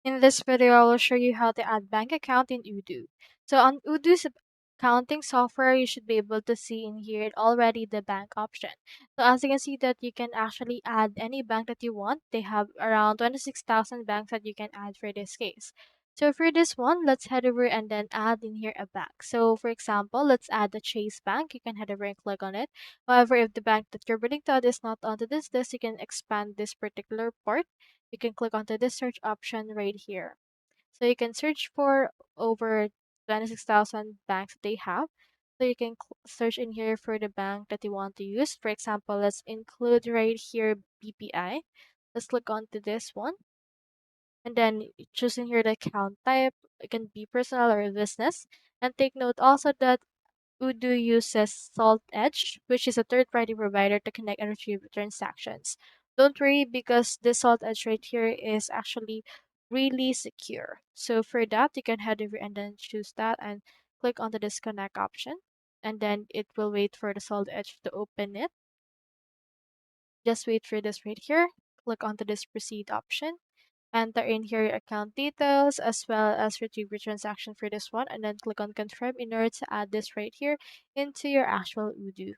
In this video, I will show you how to add bank account in Odoo. So on Odoo's accounting software, you should be able to see in here already the bank option. So as you can see that you can actually add any bank that you want. They have around 26,000 banks that you can add for this case. So for this one, let's head over and then add in here a bank. So for example, let's add the Chase Bank. You can head over and click on it. However, if the bank that you're willing to add is not onto this list, you can expand this particular part. You can click onto this search option right here. So you can search for over 26,000 banks that they have. So you can search in here for the bank that you want to use. For example, let's include right here BPI. Let's click onto this one. And then choosing here the account type. It can be personal or business. And take note also that Odoo uses Salt Edge, which is a third-party provider to connect and retrieve transactions. Don't worry because this Salt Edge right here is actually really secure. So for that, you can head over and then choose that and click on the disconnect option. And then it will wait for the Salt Edge to open it. Just wait for this right here. Click onto this proceed option. Enter in here your account details as well as retrieve your transaction for this one and then click on confirm in order to add this right here into your actual Odoo.